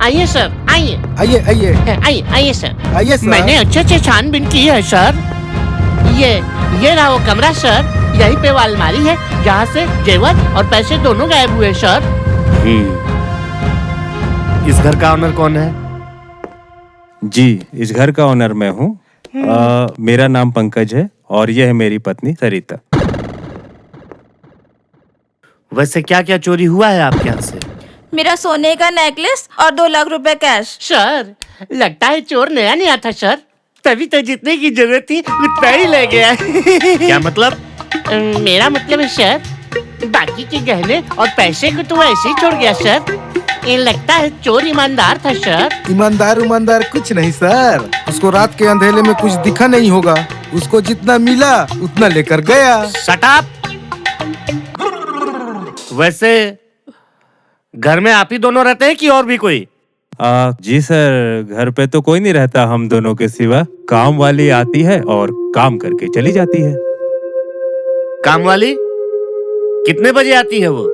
आइए सर, आइए आइए आइए आइए आइए सर। आइए सर। मैंने अच्छे से छानबीन की है सर। ये रहा वो कमरा सर। यहीं पे वो अलमारी है जहाँ से जेवर और पैसे दोनों गायब हुए सर। इस घर का ऑनर कौन है? जी, इस घर का ऑनर मैं हूँ। मेरा नाम पंकज है और यह है मेरी पत्नी सरिता। वैसे क्या क्या चोरी हुआ है आपके यहाँ से? मेरा सोने का नेकलेस और 2 लाख रुपए कैश। सर लगता है चोर नया नहीं आता सर, तभी तो जितने की जरूरत थी उतना ही ले गया। क्या मतलब? मेरा मतलब है सर, बाकी के गहने और पैसे को तो वो ऐसे ही छोड़ गया सर। ये लगता है चोर ईमानदार था सर। ईमानदार कुछ नहीं सर, उसको रात के अंधेरे में कुछ दिखा नहीं होगा, उसको जितना मिला उतना लेकर गया। Shut up! वैसे घर में आप ही दोनों रहते हैं कि और भी कोई? जी सर, घर पे तो कोई नहीं रहता हम दोनों के सिवा। काम वाली आती है और काम करके चली जाती है। काम वाली कितने बजे आती है वो?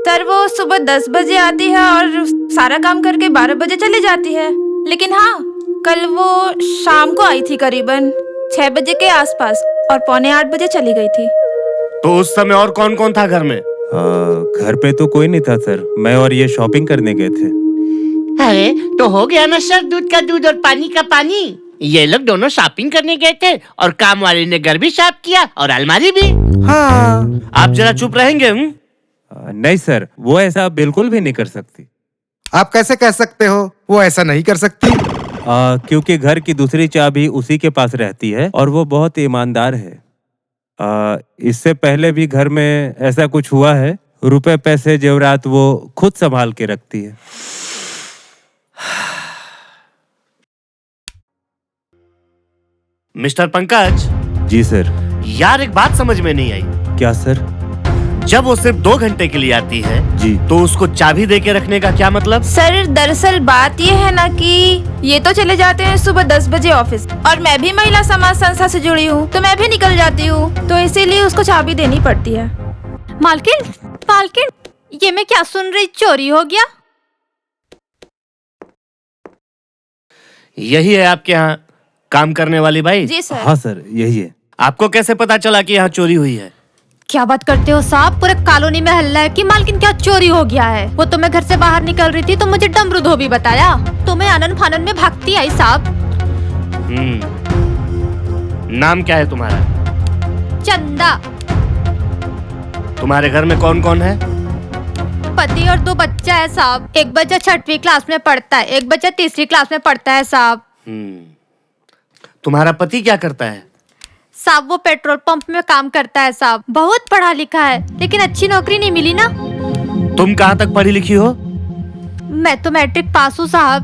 सर वो सुबह 10 बजे आती है और सारा काम करके 12 बजे चली जाती है। लेकिन हाँ, कल वो शाम को आई थी करीबन 6 बजे के आसपास और 7:45 बजे चली गई थी। तो उस समय और कौन कौन था घर में? घर पे तो कोई नहीं था सर, मैं और ये शॉपिंग करने गए थे। अरे तो हो गया ना सर, दूध का दूध और पानी का पानी। ये लोग दोनों शॉपिंग करने गए थे और काम वाले ने घर भी साफ किया और अलमारी भी। हाँ। आप जरा चुप रहेंगे? नहीं सर, वो ऐसा बिल्कुल भी नहीं कर सकती। आप कैसे कह सकते हो वो ऐसा नहीं कर सकती? क्योंकि घर की दूसरी चाबी उसी के पास रहती है और वो बहुत ईमानदार है। इससे पहले भी घर में ऐसा कुछ हुआ है। रुपए पैसे जेवरात वो खुद संभाल के रखती है। मिस्टर पंकज। जी सर। यार एक बात समझ में नहीं आई। क्या सर? जब वो सिर्फ 2 घंटे के लिए आती है जी, तो उसको चाबी दे के रखने का क्या मतलब? सर दरअसल बात ये है ना कि ये तो चले जाते हैं सुबह 10 बजे ऑफिस और मैं भी महिला समाज संस्था से जुड़ी हूँ तो मैं भी निकल जाती हूँ, तो इसीलिए उसको चाबी देनी पड़ती है। मालकिन ये मैं क्या सुन रही, चोरी हो गया? यही है आपके यहाँ काम करने वाली बाई? जी सर। हाँ सर, यही है। आपको कैसे पता चला कि यहाँ चोरी हुई है? क्या बात करते हो साहब, पूरे कॉलोनी में हल्ला है कि मालकिन क्या चोरी हो गया है। वो तो मैं घर से बाहर निकल रही थी तो मुझे डमरू धोबी बताया, तो मैं आनन फानन में भागती आई साहब। नाम क्या है तुम्हारा? चंदा। तुम्हारे घर में कौन कौन है? पति और 2 बच्चा है साहब। एक बच्चा 6वीं क्लास में पढ़ता है, एक बच्चा 3री क्लास में पढ़ता है साहब। तुम्हारा पति क्या करता है? साहब वो पेट्रोल पंप में काम करता है साहब। बहुत पढ़ा लिखा है लेकिन अच्छी नौकरी नहीं मिली ना। तुम कहाँ तक पढ़ी लिखी हो? मैं तो मैट्रिक पास हूँ साहब।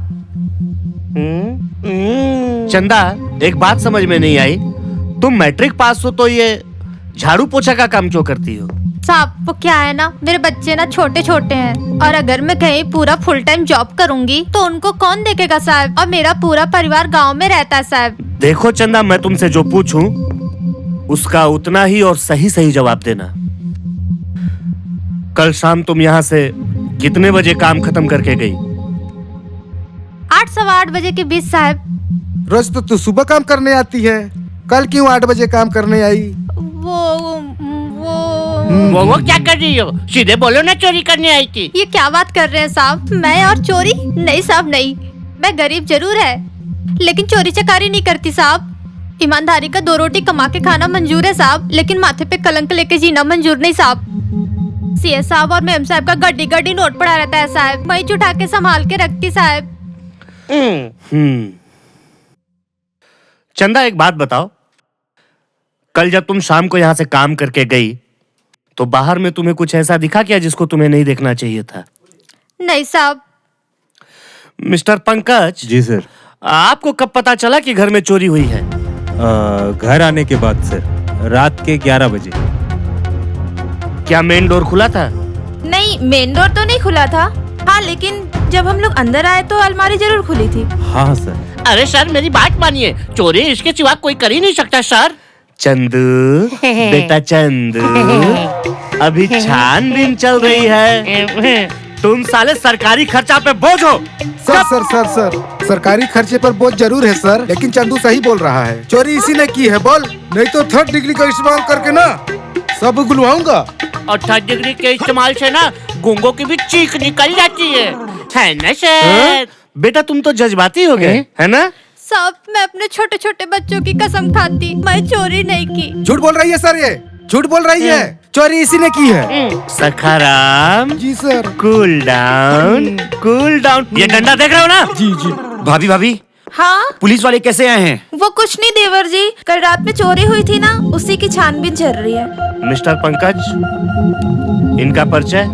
चंदा एक बात समझ में नहीं आई, तुम मैट्रिक पास हो तो ये झाड़ू पोछा का काम क्यों करती हो? साहब वो क्या है ना, मेरे बच्चे ना छोटे छोटे हैं और अगर मैं कहीं पूरा फुल टाइम जॉब करूंगी तो उनको कौन देखेगा साहब, और मेरा पूरा परिवार गांव में रहता है साहब। देखो चंदा, मैं तुमसे जो पूछूं उसका उतना ही और सही सही जवाब देना। कल शाम तुम यहाँ से कितने बजे काम खत्म करके गई? 8 सवा 8 बजे के बीच साहब। रोज तो तू सुबह काम करने आती है, कल क्यों 8 बजे काम करने आई? वो क्या कर रही हो? सीधे बोलो ना, चोरी करने आई थी। ये क्या बात कर रहे हैं साहब, मैं और चोरी? नहीं साहब नहीं, मैं गरीब जरूर है लेकिन चोरी चकारी नहीं करती साहब। ईमानदारी का 2 रोटी कमा के खाना मंजूर है साहब, लेकिन माथे पे कलंक लेके जीना मंजूर नहीं साहब। सीए साहब और मेम साहब का गड्डी गड्डी नोट पड़ा रहता है साहब, वही चुटा के संभाल के रखती साहब। चंदा एक बात बताओ, कल जब तुम शाम को यहाँ से काम करके गई तो बाहर में तुम्हें कुछ ऐसा दिखा क्या जिसको तुम्हें नहीं देखना चाहिए था? नहीं साहब। मिस्टर पंकज। जी सर। आपको कब पता चला कि घर में चोरी हुई है? घर आने के बाद सर, रात के 11 बजे। क्या मेन डोर खुला था? नहीं, मेन डोर तो नहीं खुला था। हाँ लेकिन जब हम लोग अंदर आए तो अलमारी जरूर खुली थी। हाँ सर। अरे सर मेरी बात मानिए, चोरी इसके सिवा कोई कर ही नहीं सकता सर। चंदू बेटा चंदू, अभी छानबीन चल रही है, तुम साले सरकारी खर्चा पे बोझ हो। सर सरकारी खर्चे पर बोझ जरूर है सर, लेकिन चंदू सही बोल रहा है। चोरी इसी ने की है बोल, नहीं तो 3rd डिग्री का इस्तेमाल करके ना सब उगलवाऊंगा। और 3rd डिग्री के इस्तेमाल से ना गूंगों की भी चीख निकल जाती है ना सर? बेटा तुम तो जज्बाती हो गए, है ना? साहब मैं अपने छोटे छोटे बच्चों की कसम खाती, मैं चोरी नहीं की। झूठ बोल रही है सर, ये झूठ बोल रही है। चोरी इसी ने की है। सखाराम, जी sir. Cool down, cool down. ये डंडा देख रहे हो ना? जी जी। भाभी हाँ पुलिस वाले कैसे आए हैं? वो कुछ नहीं देवर जी, कल रात में चोरी हुई थी ना, उसी की छानबीन चल रही है। मिस्टर पंकज, इनका परिचय?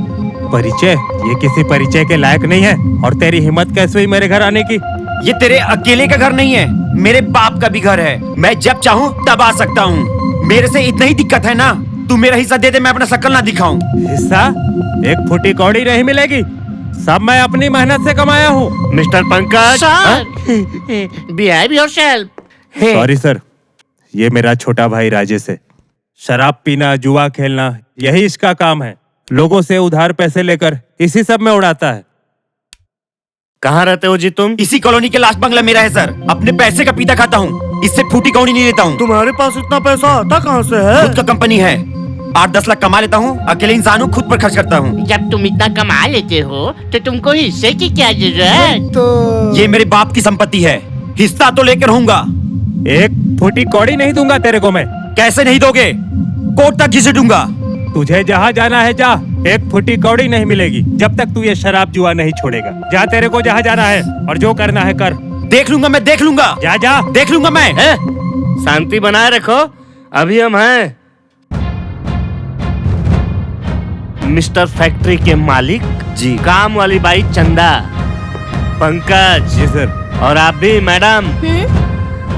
परिचय? ये किसी परिचय के लायक नहीं है। और तेरी हिम्मत कैसे हुई मेरे घर आने की? ये तेरे अकेले का घर नहीं है, मेरे बाप का भी घर है। मैं जब चाहूँ तब आ सकता हूँ। मेरे से इतना ही दिक्कत है ना, तू मेरा हिस्सा दे दे, मैं अपना शक्ल ना दिखाऊं। हिस्सा? एक फुटी कौड़ी नहीं मिलेगी, सब मैं अपनी मेहनत से कमाया हूँ। Mister Pankaj, sir behave yourself. Sorry sir, ये मेरा छोटा भाई राजेश है। शराब पीना, जुआ खेलना, यही इसका काम है। लोगों से उधार पैसे लेकर इसी सब में उड़ाता है। कहाँ रहते हो जी तुम? इसी कॉलोनी के लास्ट बंगला मेरा है सर। अपने पैसे का पीता खाता हूँ, इससे फूटी कौड़ी नहीं लेता हूँ। तुम्हारे पास इतना पैसा आता कहाँ से है? खुद का कंपनी है, 8-10 लाख कमा लेता हूँ। अकेले इंसान हूँ, खुद पर खर्च करता हूँ। जब तुम इतना कमा लेते हो तो तुमको हिस्से की क्या जरूरत? तो ये मेरे बाप की संपत्ति है, हिस्सा तो लेकर रहूंगा। एक फुटी कौड़ी नहीं दूंगा तेरे को मैं। कैसे नहीं दोगे? कोर्ट तक घसीटूंगा। तुझे जहाँ जाना है जा, एक फुटी कौड़ी नहीं मिलेगी जब तक तू ये शराब जुआ नहीं छोड़ेगा। जा, तेरे को जहाँ जाना है और जो करना है कर। देख लूंगा मैं, देख लूंगा। जा जा। देख लूंगा मैं। हैं? शांति बनाए रखो। अभी हम हैं मिस्टर फैक्ट्री के मालिक जी। काम वाली बाई चंदा, पंकज जी सर। और आप भी मैडम।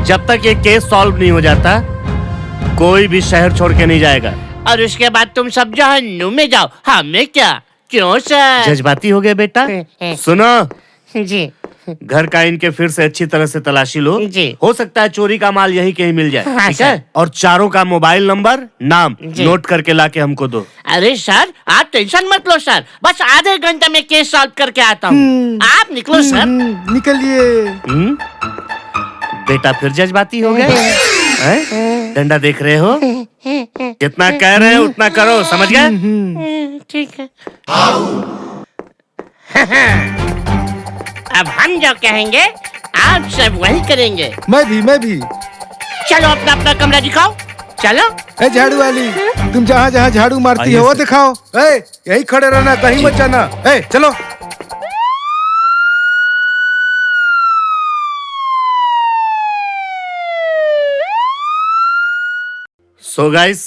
जब तक ये केस सॉल्व नहीं हो जाता कोई भी शहर छोड़ के नहीं जाएगा। और उसके बाद तुम सब जहन्नुम में जाओ, हमें क्या? क्यों सर? जज्बाती हो गए बेटा? सुनो, जी घर का इनके फिर से अच्छी तरह से तलाशी लो। जी। हो सकता है चोरी का माल यही कहीं मिल जाए। हाँ, ठीक सर। है? और चारों का मोबाइल नंबर, नाम जी। नोट करके लाके हमको दो। अरे सर आप टेंशन मत लो सर, बस आधे घंटे में केस सॉल्व करके आता हूँ। आप निकलो सर। निकलिए। बेटा फिर जज्बाती हो गए? हैं? डंडा देख रहे हो? जितना कह रहे हैं उतना करो, समझ गए? ठीक है। अब हम जो कहेंगे आप सब वही करेंगे। मैं भी। चलो अपना अपना कमरा दिखाओ, चलो। ए झाड़ू वाली, तुम जहाँ जहाँ झाड़ू मारती हो वो दिखाओ। ए यही खड़े रहना, कहीं मत जाना। ए चलो। सो गाइस,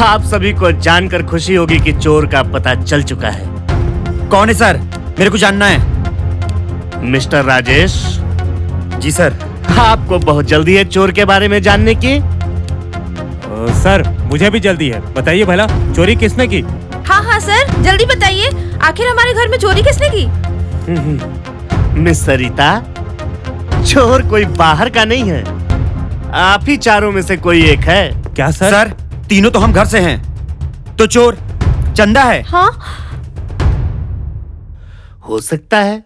आप सभी को जानकर खुशी होगी कि चोर का पता चल चुका है। कौन है सर? मेरे को जानना है। मिस्टर राजेश। जी सर। आपको बहुत जल्दी है चोर के बारे में जानने की? सर मुझे भी जल्दी है, बताइए भला चोरी किसने की? हाँ सर, जल्दी बताइए, आखिर हमारे घर में चोरी किसने की? मिस सरिता, चोर कोई बाहर का नहीं है, आप ही चारों में से कोई एक है। क्या सर? सर तीनों तो हम घर से हैं, तो चोर चंदा है। हाँ हो सकता है,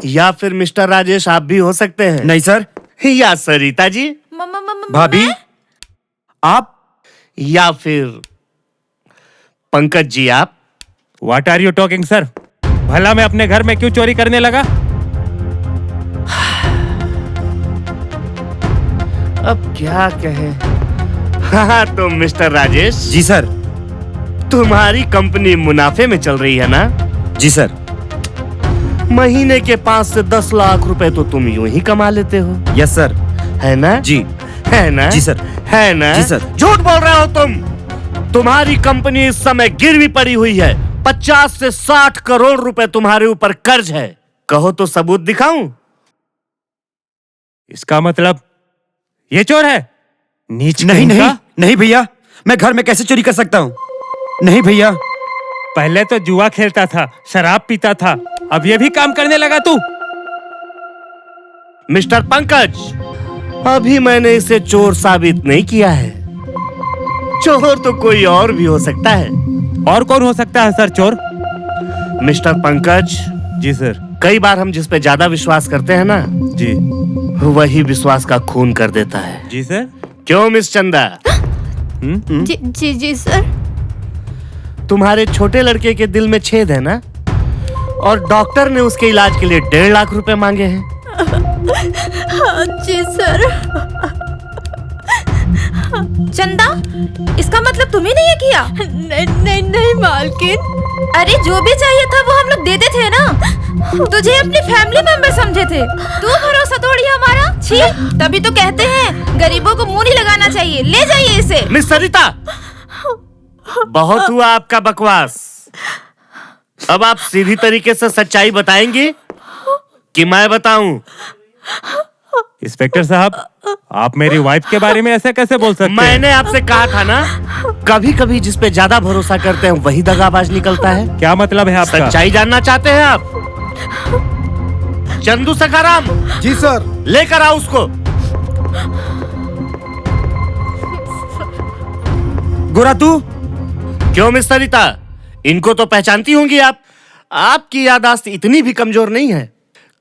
या फिर मिस्टर राजेश आप भी हो सकते हैं। नहीं सर। या सरिता जी, भाभी आप, या फिर पंकज जी आप। What are you talking sir? भला मैं अपने घर में क्यों चोरी करने लगा? अब क्या कहें? हाँ तो मिस्टर राजेश जी सर। तुम्हारी कंपनी मुनाफे में चल रही है ना? जी सर। महीने के 5 से 10 लाख रुपए तो तुम यूं ही कमा लेते हो, यस सर। है ना? जी। है ना? जी सर। है ना? जी सर। झूठ बोल रहे हो तुम। तुम्हारी कंपनी इस समय गिरवी पड़ी हुई है। 50 से 60 करोड़ रुपए तुम्हारे ऊपर कर्ज है। कहो तो सबूत दिखाऊं? इसका मतलब ये चोर है? नीच नहीं कहीं नहीं का? नहीं भैया, मैं घर में कैसे चोरी कर सकता हूँ? नहीं भैया। पहले तो जुआ खेलता था, शराब पीता था, अब ये भी काम करने लगा तू? मिस्टर पंकज, अभी मैंने इसे चोर साबित नहीं किया है। चोर तो कोई और भी हो सकता है। और कौन हो सकता है सर चोर? मिस्टर पंकज, जी सर। कई बार हम जिस पे ज्यादा विश्वास करते हैं ना, जी वही विश्वास का खून कर देता है। जी सर। क्यों मिस चंदा? जी जी जी सर। तुम्हारे छोटे लड़के के दिल में छेद है ना, और डॉक्टर ने उसके इलाज के लिए 1.5 लाख रुपए मांगे हैं। हाँ जी सर। चंदा, इसका मतलब तुम ही ने ये किया? नहीं नहीं नहीं मालकिन। अरे जो भी चाहिए था वो हम लोग देते थे ना। तुझे अपनी फैमिली मेंबर समझे थे, तू भरोसा तोड़ी हमारा। छी, तभी तो कहते हैं गरीबों को मुंह नहीं लगाना चाहिए। ले जाइए इसे। मिस सरिता, बहुत हुआ आपका बकवास। अब आप सीधी तरीके से सच्चाई बताएंगी कि मैं बताऊं? इंस्पेक्टर साहब, आप मेरी वाइफ के बारे में ऐसे कैसे बोल सकते हैं? मैंने आपसे कहा था ना, कभी कभी जिस पे ज्यादा भरोसा करते हैं वही दगाबाज निकलता है। क्या मतलब है आपका? सच्चाई जानना चाहते हैं आप? चंदू सखाराम, जी सर। लेकर आओ उसको। गोरा तू? क्यों मिस सरिता, इनको तो पहचानती होंगी आप। आपकी याददाश्त इतनी भी कमजोर नहीं है।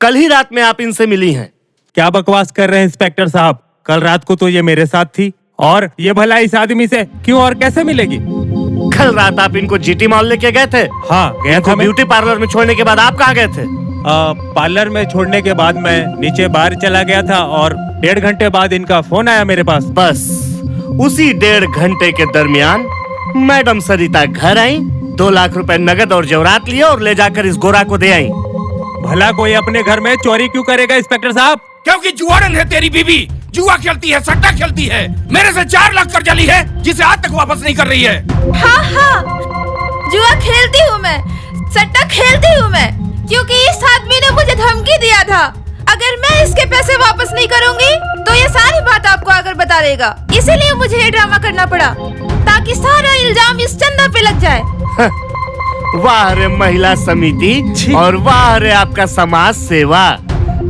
कल ही रात में आप इनसे मिली हैं। क्या बकवास कर रहे हैं इंस्पेक्टर साहब? कल रात को तो ये मेरे साथ थी, और ये भला इस आदमी से क्यों और कैसे मिलेगी? कल रात आप इनको जीटी मॉल लेके गए थे। हाँ गया था। मैं ब्यूटी पार्लर में छोड़ने के बाद आप कहाँ गए थे? पार्लर में छोड़ने के बाद मैं नीचे बाहर चला गया था, और 1.5 घंटे बाद इनका फोन आया मेरे पास। बस उसी 1.5 घंटे के दरमियान मैडम सरिता घर आई, 2 लाख रुपए नगद और जेवरात लिए और ले जाकर इस गोरा को दे आई। भला कोई अपने घर में चोरी क्यों करेगा इंस्पेक्टर साहब? क्योंकि जुआरन है तेरी बीबी, जुआ खेलती है, सट्टा खेलती है। मेरे से 4 लाख कर्जा ली है, जिसे आज तक वापस नहीं कर रही है। हाँ हाँ, जुआ खेलती हूँ मैं, सट्टा खेलती हूँ मैं, क्योंकि इस आदमी ने मुझे धमकी दिया था अगर मैं इसके पैसे वापस नहीं करूंगी तो ये सारी बात आपको आकर बता देगा। इसीलिए मुझे ये ड्रामा करना पड़ा, ताकि सारा इल्जाम इस चंदा पे लग जाए। वाह रे महिला समिति, और वाह रे आपका समाज सेवा।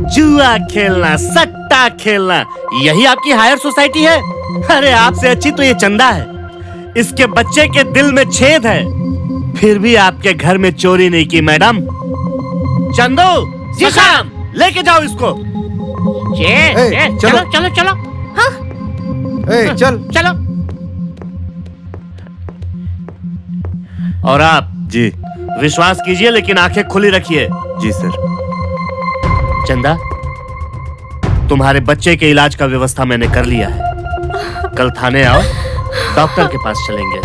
जुआ खेलना, सट्टा खेलना, यही आपकी हायर सोसाइटी है? अरे आपसे अच्छी तो ये चंदा है। इसके बच्चे के दिल में छेद है, फिर भी आपके घर में चोरी नहीं की। मैडम चंदू, जी साहब, लेके जाओ इसको। चलो। चलो चलो हाँ? चल। चलो। और आप जी विश्वास कीजिए, लेकिन आंखें खुली रखिए। जी सर। चंदा, तुम्हारे बच्चे के इलाज का व्यवस्था मैंने कर लिया है। कल थाने आओ, डॉक्टर के पास चलेंगे।